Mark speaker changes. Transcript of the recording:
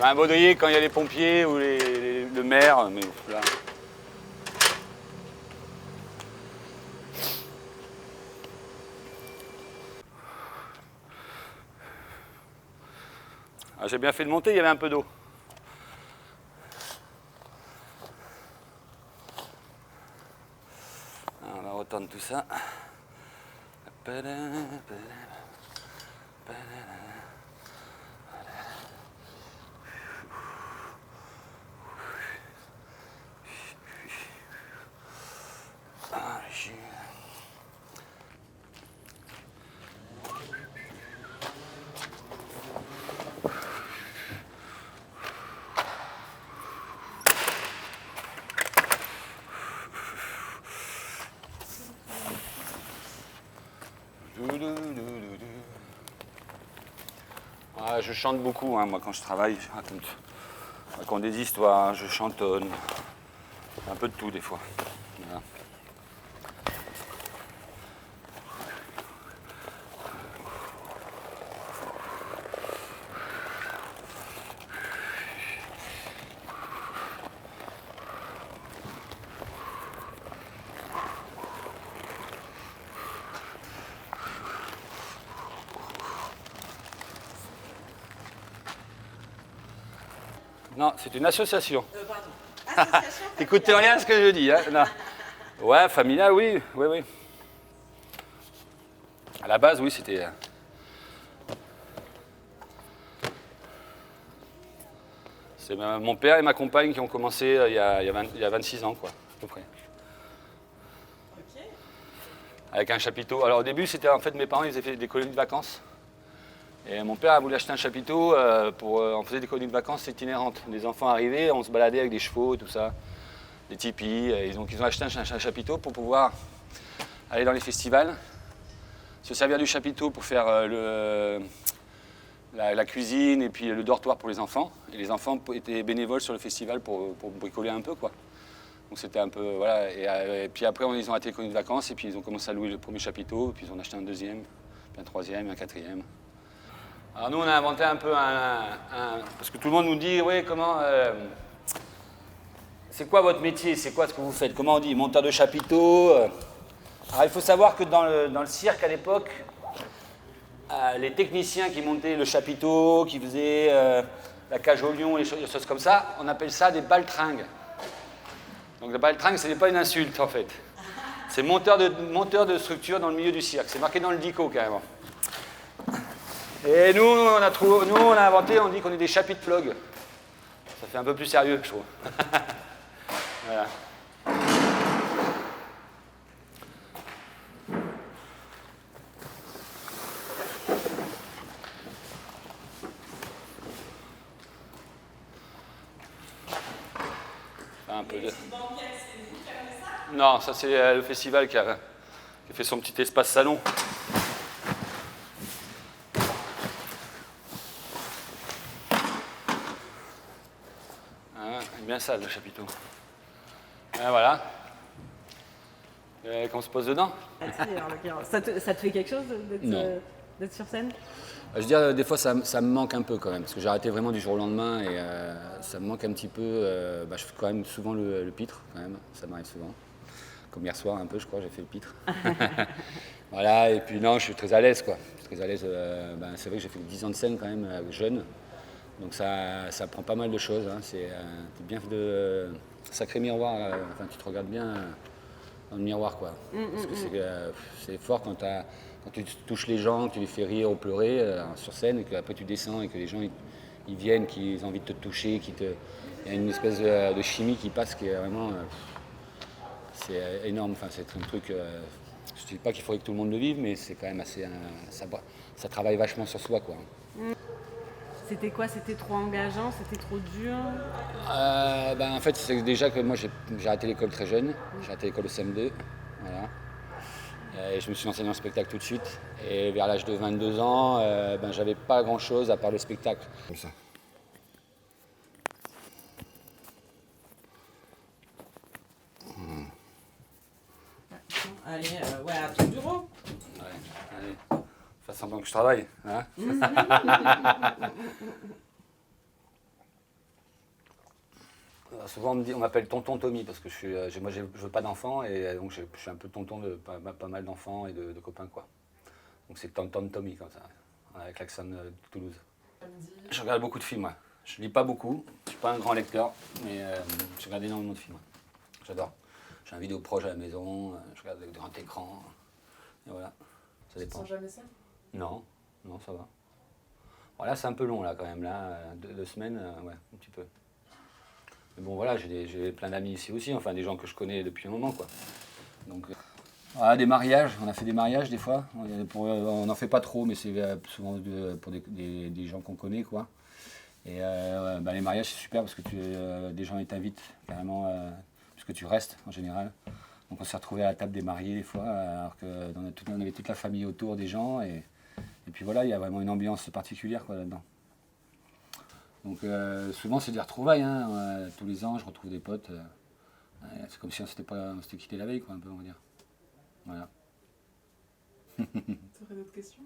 Speaker 1: fais un baudrier quand il y a les pompiers ou le maire, mais là... Ah, j'ai bien fait de monter, il y avait un peu d'eau. On va retendre tout ça. Ah, je chante beaucoup, hein, moi, quand je travaille. Je raconte des histoires, je chantonne. Un peu de tout, des fois. Voilà. Non, c'est une association.
Speaker 2: Pardon. Association.
Speaker 1: T'écoutes rien à ce que je dis, hein? Non. Ouais, familial, oui, oui, oui. À la base, oui, c'était... C'est mon père et ma compagne qui ont commencé il y a 26 ans, quoi, à peu près.
Speaker 2: Ok.
Speaker 1: Avec un chapiteau. Alors au début, c'était en fait mes parents, ils faisaient des colonies de vacances. Et mon père a voulu acheter un chapiteau on faisait des colonies de vacances itinérantes. Des enfants arrivaient, on se baladait avec des chevaux, tout ça, des tipis. Et donc ils ont acheté un chapiteau pour pouvoir aller dans les festivals, se servir du chapiteau pour faire la cuisine et puis le dortoir pour les enfants. Et les enfants étaient bénévoles sur le festival pour bricoler un peu, quoi. Donc c'était un peu, voilà. Et puis après, ils ont arrêté les colonies de vacances et puis ils ont commencé à louer le premier chapiteau. Et puis ils ont acheté un deuxième, puis un troisième, un quatrième. Alors nous, on a inventé un peu parce que tout le monde nous dit, oui, comment... c'est quoi votre métier? C'est quoi ce que vous faites? Comment on dit? Monteur de chapiteau? Alors il faut savoir que dans le cirque à l'époque, les techniciens qui montaient le chapiteau, qui faisaient la cage au lion, les choses comme ça, on appelle ça des baltringues. Donc le baltringue, ce n'est pas une insulte en fait. C'est monteur de structure dans le milieu du cirque. C'est marqué dans le dico carrément. Et nous, on a inventé, on dit qu'on est des chapiteaux-plogues. Ça fait un peu plus sérieux, je trouve. Voilà. Un peu de... Non, ça c'est le festival qui a fait son petit espace salon. Bien sale le chapiteau. Voilà. Qu'on se pose dedans.
Speaker 2: Ça te fait quelque chose d'être sur scène?
Speaker 1: Je veux dire, des fois ça me manque un peu quand même, parce que j'ai arrêté vraiment du jour au lendemain et ça me manque un petit peu. Je fais quand même souvent le pitre, quand même, ça m'arrive souvent. Comme hier soir un peu, je crois, j'ai fait le pitre. Voilà, et puis non, je suis très à l'aise, quoi. Je suis très à l'aise. C'est vrai que j'ai fait 10 ans de scène quand même, jeune. Donc ça prend pas mal de choses. Hein. C'est bien de sacré miroir. Enfin, tu te regardes bien dans le miroir, quoi. Parce que c'est fort quand tu touches les gens, que tu les fais rire ou pleurer sur scène, et qu'après tu descends et que les gens ils viennent, qu'ils ont envie de te toucher, il y a une espèce de chimie qui passe qui est vraiment... c'est énorme. Enfin, c'est un truc... je ne dis pas qu'il faudrait que tout le monde le vive, mais c'est quand même assez... ça travaille vachement sur soi, quoi.
Speaker 2: C'était quoi? C'était trop engageant? C'était trop dur?
Speaker 1: En fait, c'est déjà que moi, j'ai arrêté l'école très jeune. J'ai arrêté l'école au CM2. Voilà. Et je me suis lancé dans le spectacle tout de suite. Et vers l'âge de 22 ans, j'avais pas grand-chose à part le spectacle. Comme ça.
Speaker 2: Allez, à ton bureau.
Speaker 1: Ouais, allez. Fais semblant que je travaille. Hein. souvent on m'appelle tonton Tommy parce que moi je veux pas d'enfants et donc je suis un peu tonton de pas mal d'enfants et de copains quoi. Donc c'est tonton Tommy comme ça, avec l'accent de Toulouse. Je regarde beaucoup de films, ouais. Je lis pas beaucoup, je suis pas un grand lecteur, mais je regarde énormément de films. Ouais. J'adore. J'ai un vidéoproche à la maison, je regarde avec grand écran, et voilà. Ça dépend.
Speaker 3: Tu te sens jamais seul?
Speaker 1: Non, non, ça va. Voilà, c'est un peu long là quand même, là, 2 semaines, ouais, un petit peu. Mais bon voilà, j'ai plein d'amis ici aussi, enfin des gens que je connais depuis un moment quoi. Donc, voilà, des mariages, on a fait des mariages des fois, on n'en fait pas trop, mais c'est souvent pour des gens qu'on connaît quoi. Et les mariages c'est super parce que des gens ils t'invitent carrément, puisque tu restes en général. Donc on s'est retrouvés à la table des mariés des fois, alors qu'on avait toute la famille autour des gens. Et puis voilà, il y a vraiment une ambiance particulière quoi, là-dedans. Donc souvent c'est des retrouvailles, hein, tous les ans je retrouve des potes. C'est comme si on s'était quitté la veille, quoi, un peu, on va dire. Voilà.
Speaker 3: Tu aurais d'autres questions?